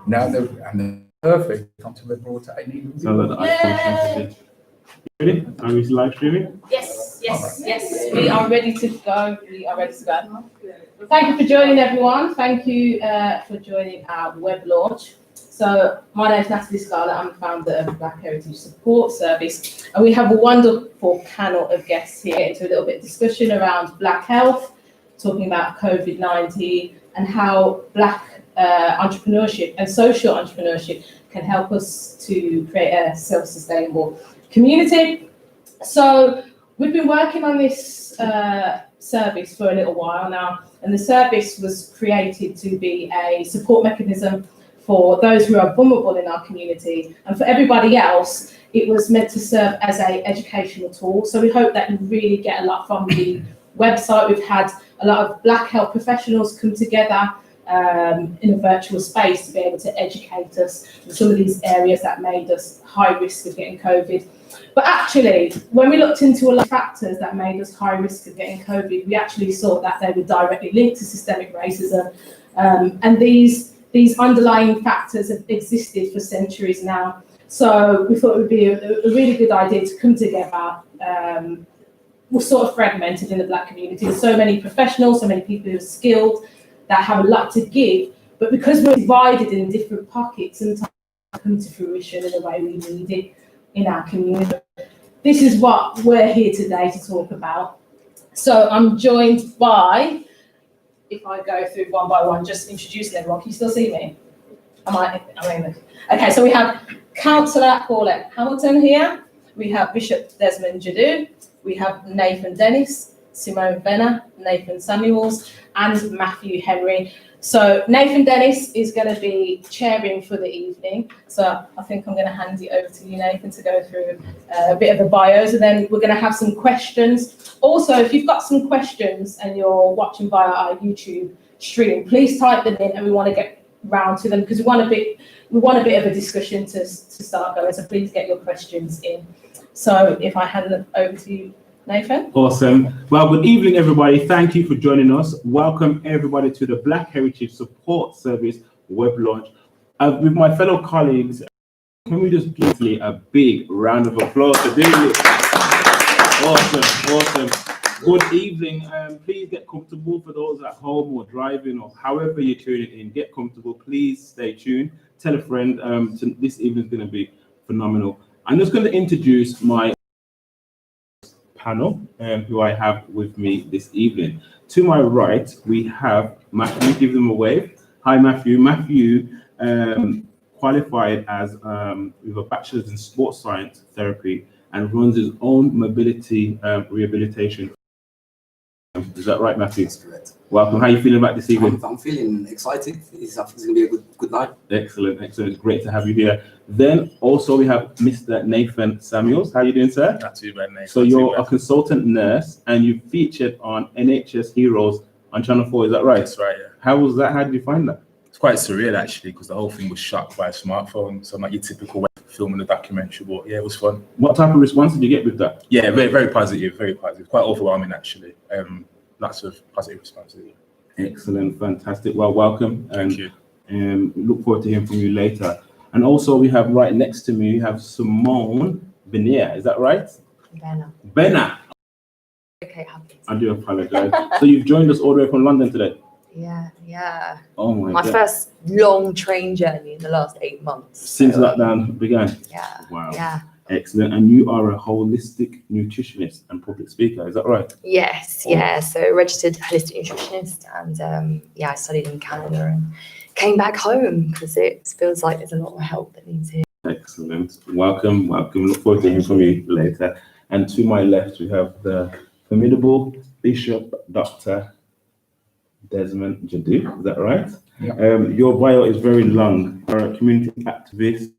now they're perfect. Come to the water. I need. Sounds like the iPhone. Ready? Are we live streaming? Yes, we are ready to go. Thank you for joining, everyone. Thank you for joining our web launch. So my name is Natalie Scarlett. I'm the founder of the Black Heritage Support Service, and we have a wonderful panel of guests here into a little bit of discussion around Black health, talking about COVID-19 and how Black entrepreneurship and social entrepreneurship can help us to create a self-sustainable community. So we've been working on this service for a little while now, and the service was created to be a support mechanism for those who are vulnerable in our community, and for everybody else, it was meant to serve as an educational tool. So we hope that you really get a lot from the website. We've had a lot of Black health professionals come together in a virtual space to be able to educate us in some of these areas that made us high risk of getting COVID. But actually, when we looked into a lot of factors that made us high risk of getting COVID, we actually saw that they were directly linked to systemic racism. And these underlying factors have existed for centuries now. So we thought it would be a really good idea to come together. We're sort of fragmented in the Black community. There's so many professionals, so many people who are skilled, that have a lot to give. But because we're divided in different pockets, sometimes come to fruition in the way we need it in our community. This is what we're here today to talk about. So I'm joined by, if I go through one by one, just introducing everyone. Can you still see me? Okay, so we have Councillor Paulette Hamilton here. We have Bishop Desmond Jadu. We have Nathan Dennis, Simone Venner, Nathan Samuels, and Matthew Henry. So Nathan Dennis is going to be chairing for the evening. So I think I'm going to hand it over to you, Nathan, to go through a bit of the bios, and then we're going to have some questions. Also, if you've got some questions and you're watching via our YouTube stream, please type them in, and we want to get round to them because we want a bit of a discussion to start going. So please get your questions in. So if I hand it over to you, Nathan. Awesome. Well, good evening, everybody. Thank you for joining us. Welcome, everybody, to the Black Heritage Support Service web launch. With my fellow colleagues, can we just give a big round of applause for doing this? Awesome. Good evening. Please get comfortable for those at home or driving or however you're tuning in. Get comfortable. Please stay tuned. Tell a friend. This evening is going to be phenomenal. I'm just going to introduce my panel who I have with me this evening. To my right, we have Matthew. Give them a wave. Hi, Matthew. Matthew qualified as with a bachelor's in sports science therapy and runs his own mobility rehabilitation. Is that right, Matthew? That's correct. Welcome. How are you feeling about this evening? I'm feeling excited. It's going to be a good night. Excellent. It's great to have you here. Then also we have Mr. Nathan Samuels. How are you doing, sir? Not too bad, Nathan. So you're a consultant nurse and you featured on NHS Heroes on Channel 4. Is that right? That's right, yeah. How was that? How did you find that? It's quite surreal, actually, because the whole thing was shot by a smartphone. So not your typical way of filming a documentary, but yeah, it was fun. What type of response did you get with that? Yeah, very, very positive, very positive. Quite overwhelming, actually. Lots of positive responses. Excellent, fantastic. Well, welcome. Thank you. Look forward to hearing from you later. And also we have right next to me, we have Simone Venner. Is that right? Benna. Okay, happy. I do apologize. So you've joined us all the way from London today? Yeah. Oh My God. first long train journey in the last 8 months. Since lockdown began? Yeah. Wow. Yeah. Excellent. And you are a holistic nutritionist and public speaker, is that right? Yes, yeah. So registered holistic nutritionist, and I studied in Canada and came back home because it feels like there's a lot of help that needs here. Excellent. Welcome. Look forward to hearing from you later. And to my left, we have the formidable Bishop Dr. Desmond Jadu. Is that right? Yeah. Your bio is very long. You're a community activist,